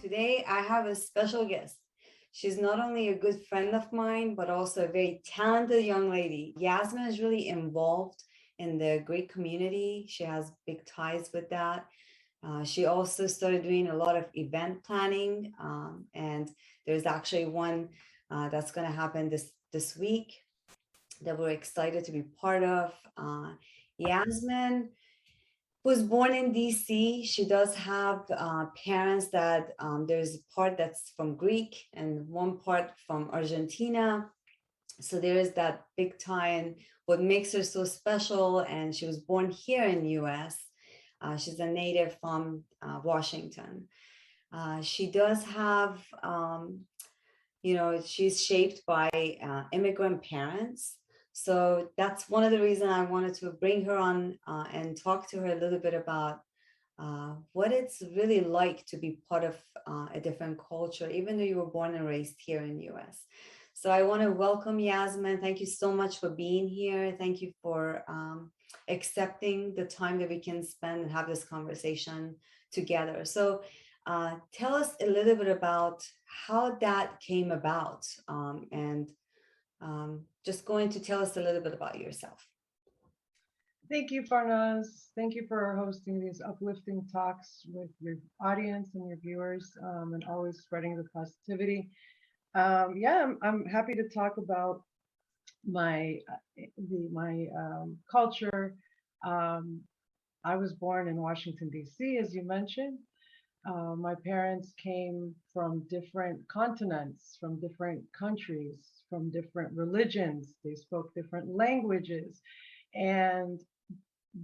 today I have a special guest. She's not only a good friend of mine, but also a very talented young lady. Yasmin is really involved in the Greek community. She has big ties with that. She also started doing a lot of event planning, and there's actually one that's going to happen this week that we're excited to be part of. Yasmin was born in DC. She does have parents that there's a part that's from Greek and one part from Argentina. So there is that big tie, and what makes her so special. And she was born here in the US. She's a native from Washington. She does have, she's shaped by immigrant parents. So that's one of the reasons I wanted to bring her on and talk to her a little bit about what it's really like to be part of a different culture, even though you were born and raised here in the US. So I want to welcome Yasmin. Thank you so much for being here. Thank you for accepting the time that we can spend and have this conversation together. So tell us a little bit about how that came about, and just going to tell us a little bit about yourself. Thank you, Farnaz. Thank you for hosting these uplifting talks with your audience and your viewers, and always spreading the positivity. I'm happy to talk about my culture. I was born in Washington, D.C., as you mentioned. My parents came from different continents, from different countries, from different religions. They spoke different languages. And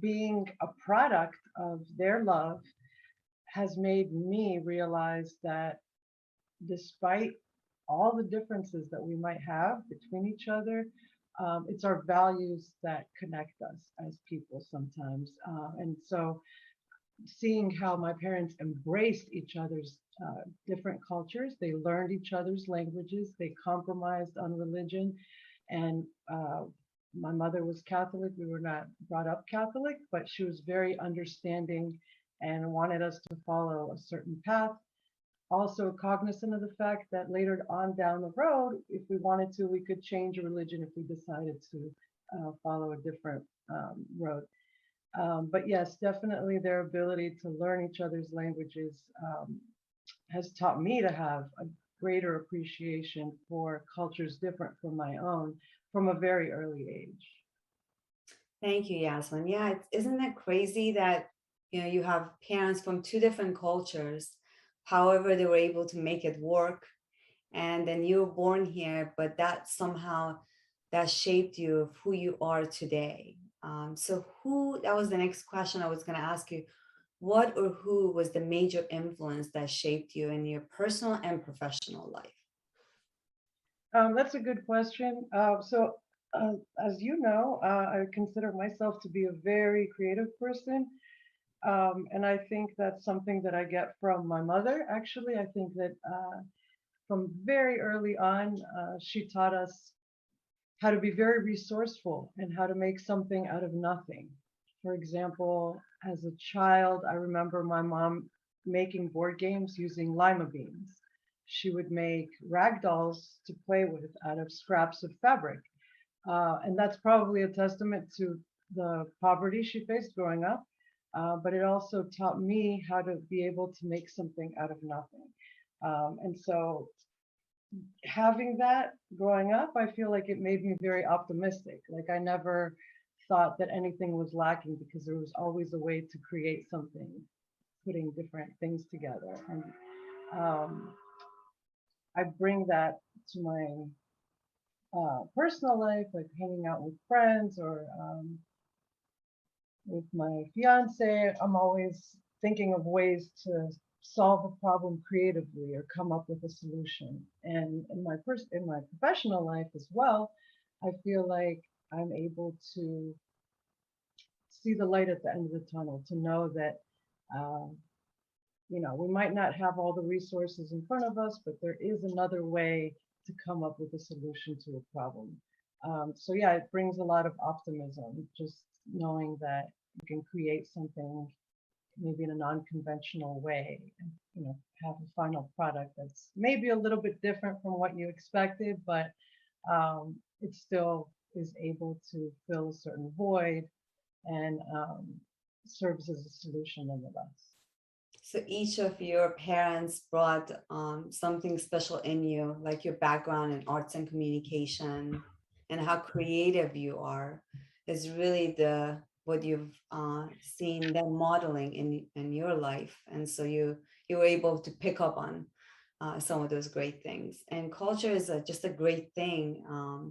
being a product of their love has made me realize that despite all the differences that we might have between each other, it's our values that connect us as people sometimes. And so seeing how my parents embraced each other's different cultures, they learned each other's languages, they compromised on religion. And my mother was Catholic. We were not brought up Catholic, but she was very understanding and wanted us to follow a certain path. Also cognizant of the fact that later on down the road, if we wanted to, we could change religion if we decided to follow a different road. But yes, definitely their ability to learn each other's languages has taught me to have a greater appreciation for cultures different from my own from a very early age. Thank you, Yasmin. Yeah, isn't that crazy that you have parents from two different cultures, however they were able to make it work, and then you were born here, but that somehow that shaped you of who you are today. So that was the next question I was going to ask you. What or who was the major influence that shaped you in your personal and professional life? That's a good question. As you know, I consider myself to be a very creative person. And I think that's something that I get from my mother. Actually, I think that from very early on, she taught us how to be very resourceful and how to make something out of nothing. For example, as a child, I remember my mom making board games using lima beans. She would make rag dolls to play with out of scraps of fabric. And that's probably a testament to the poverty she faced growing up. But it also taught me how to be able to make something out of nothing. And so having that growing up, I feel like it made me very optimistic. Like I never thought that anything was lacking because there was always a way to create something, putting different things together. And I bring that to my personal life, like hanging out with friends or with my fiance. I'm always thinking of ways to solve a problem creatively or come up with a solution. And in my professional life as well, I feel like I'm able to see the light at the end of the tunnel, to know that uh, we might not have all the resources in front of us, but there is another way to come up with a solution to a problem. So yeah, it brings a lot of optimism, just knowing that you can create something maybe in a non-conventional way, and have a final product that's maybe a little bit different from what you expected, but it still is able to fill a certain void and serves as a solution nonetheless. So each of your parents brought something special in you, like your background in arts and communication, and how creative you are, is really the what you've seen them modeling in your life, and so you were able to pick up on some of those great things. And culture is just a great thing.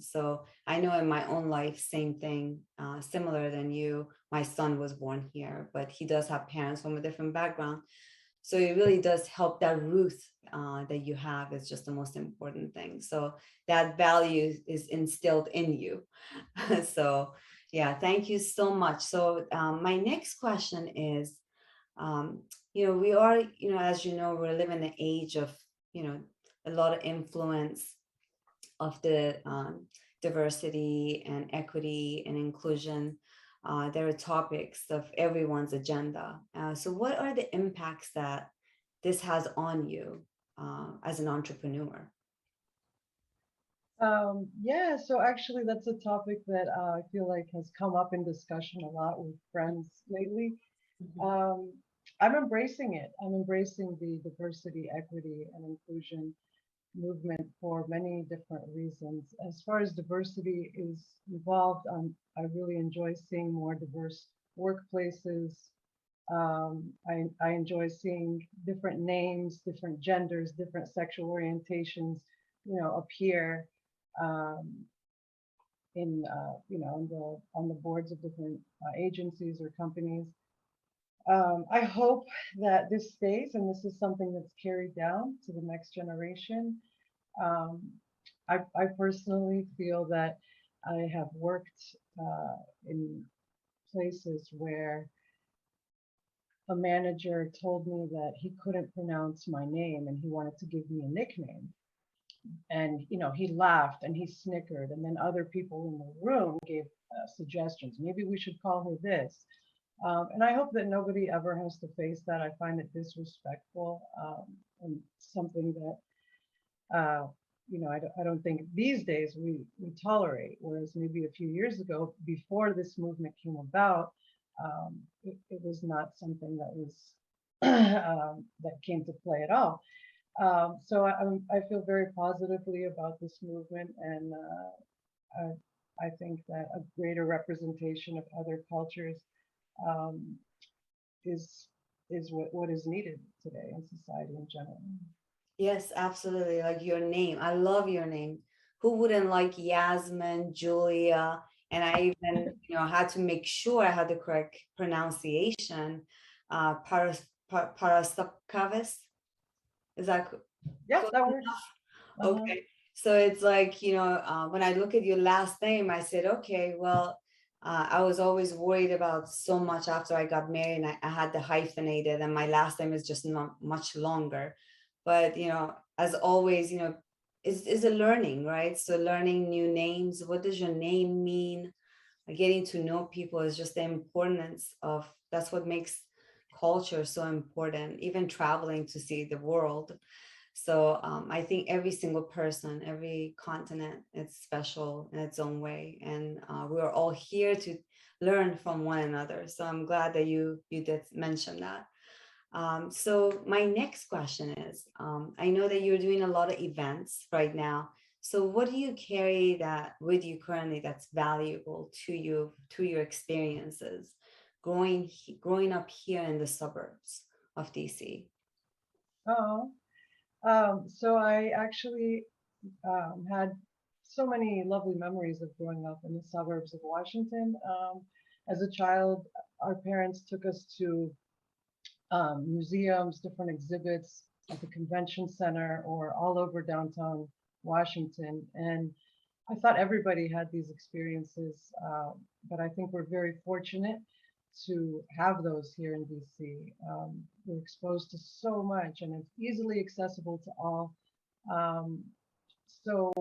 So I know in my own life, same thing, similar than you. My son was born here, but he does have parents from a different background. So it really does help. That root that you have is just the most important thing. So that value is instilled in you. So yeah, thank you so much. So my next question is, um, we are, as you know, we're living in an age of, a lot of influence of the diversity and equity and inclusion. There are topics of everyone's agenda. So, what are the impacts that this has on you as an entrepreneur? Yeah, so actually, that's a topic that I feel like has come up in discussion a lot with friends lately. Mhm. Um, I'm embracing it. I'm embracing the diversity, equity, and inclusion movement for many different reasons. As far as diversity is involved, I really enjoy seeing more diverse workplaces. I enjoy seeing different names, different genders, different sexual orientations, appear um, in on the boards of different agencies or companies. I hope that this stays, and this is something that's carried down to the next generation. Um, I personally feel that I have worked in places where a manager told me that he couldn't pronounce my name and he wanted to give me a nickname. And, he laughed and he snickered. And then other people in the room gave suggestions. Maybe we should call her this. And I hope that nobody ever has to face that. I find it disrespectful and something that I don't think these days we tolerate. Whereas maybe a few years ago, before this movement came about, it was not something that was that came to play at all. So I feel very positively about this movement, and I think that a greater representation of other cultures um, is what is needed today in society in general. Yes, absolutely. Like your name. I love your name. Who wouldn't like Yasmin, Julia? And I even, had to make sure I had the correct pronunciation. Paraskevas. Is that Yeah, close that works. enough? Uh-huh. Okay. So it's like, when I look at your last name, I said, okay, well, I was always worried about so much after I got married and I had the hyphenated and my last name is just not much longer. But, as always, is a learning, right? So learning new names. What does your name mean? Getting to know people is just the importance of, that's what makes culture so important, even traveling to see the world. So I think every single person, every continent, it's special in its own way, and we're all here to learn from one another. So I'm glad that you did mention that. So my next question is, I know that you're doing a lot of events right now. So what do you carry that with you currently that's valuable to your experiences growing up here in the suburbs of DC? Oh, so I actually had so many lovely memories of growing up in the suburbs of Washington. As a child, our parents took us to museums, different exhibits at the convention center or all over downtown Washington. And I thought everybody had these experiences, but I think we're very fortunate to have those here in DC. We're exposed to so much and it's easily accessible to all. Um, so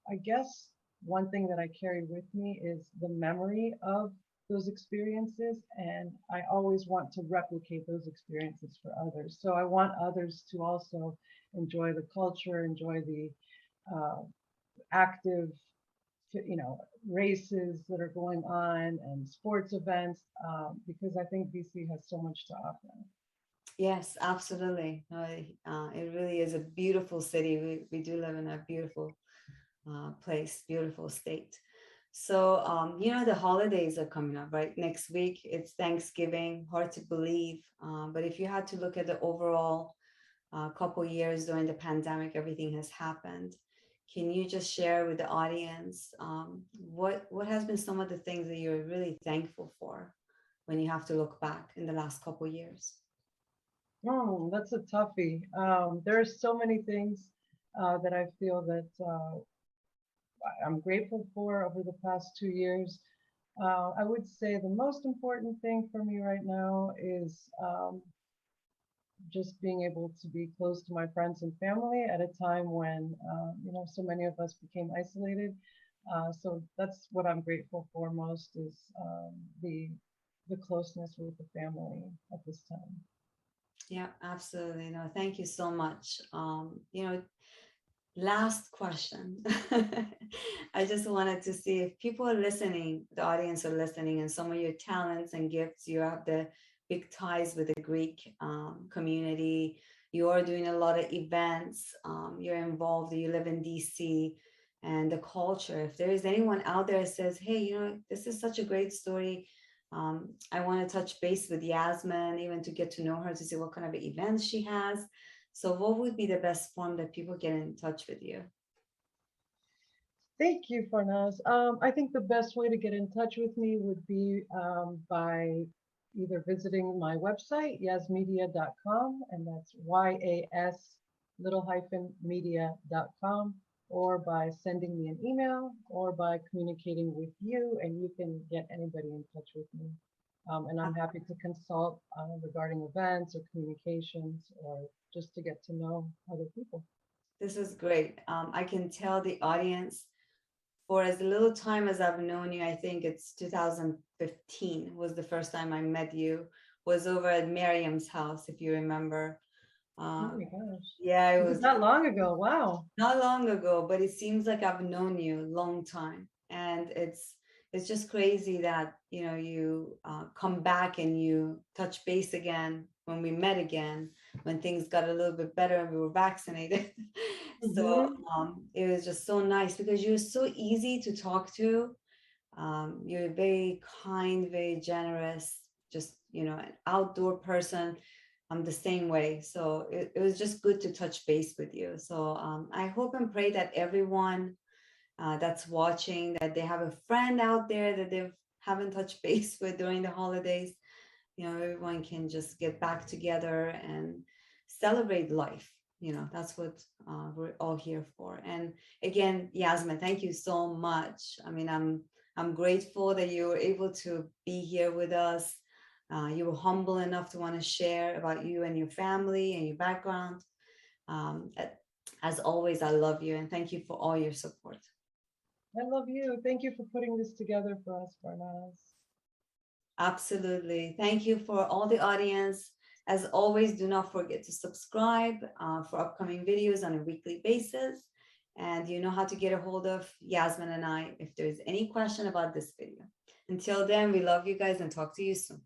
I guess one thing that I carry with me is the memory of those experiences, and I always want to replicate those experiences for others. So I want others to also enjoy the culture, enjoy the uh, active, races that are going on and sports events, because I think BC has so much to offer. Yes, absolutely. No, it really is a beautiful city. We do live in a beautiful place, beautiful state. So, the holidays are coming up, right? Next week, it's Thanksgiving. Hard to believe. But if you had to look at the overall couple years during the pandemic, everything has happened. Can you just share with the audience what has been some of the things that you're really thankful for when you have to look back in the last couple years? Oh, that's a toughie. There are so many things that I feel that I'm grateful for over the past 2 years. I would say the most important thing for me right now is just being able to be close to my friends and family at a time when, so many of us became isolated. So that's what I'm grateful for most is the closeness with the family at this time. Yeah, absolutely. No, thank you so much. Last question. I just wanted to see if people are listening, the audience are listening, and some of your talents and gifts, you have the big ties with the Greek community. You are doing a lot of events. You're involved. You live in DC, and the culture. If there is anyone out there that says, "Hey, this is such a great story. I want to touch base with Yasmin, even to get to know her, to see what kind of events she has." So what would be the best form that people get in touch with you? Thank you, Farnaz. I think the best way to get in touch with me would be by either visiting my website, yasmedia.com, and that's YAS little hyphen media.com, or by sending me an email, or by communicating with you, and you can get anybody in touch with me. And I'm happy to consult regarding events or communications, or just to get to know other people. This is great. I can tell the audience, for as little time as I've known you, I think it's 2015 was the first time I met you, was over at Miriam's house, if you remember. Oh Uh, my gosh. yeah, it It was was that long ago. Wow. not long ago, but it seems like I've known you a long time. And it's just crazy that you come back and you touch base again when we met again, when things got a little bit better and we were vaccinated. So Hmm. it was just so nice because you're so easy to talk to. You're very kind, very generous, just an outdoor person. I'm the same way. So it was just good to touch base with you. So I hope and pray that everyone that's watching, that they have a friend out there that they haven't touched base with during the holidays. Everyone can just get back together and celebrate life. That's what we're all here for. And again, Yasmin, thank you so much. I mean, I'm grateful that you were able to be here with us. You were humble enough to want to share about you and your family and your background. Um, as always, I love you and thank you for all your support. I love you. Thank you for putting this together for us, Farnaz. Absolutely. Thank you for all the audience. As always, do not forget to subscribe for upcoming videos on a weekly basis. And you know how to get a hold of Yasmin and I if there's any question about this video. Until then, we love you guys and talk to you soon.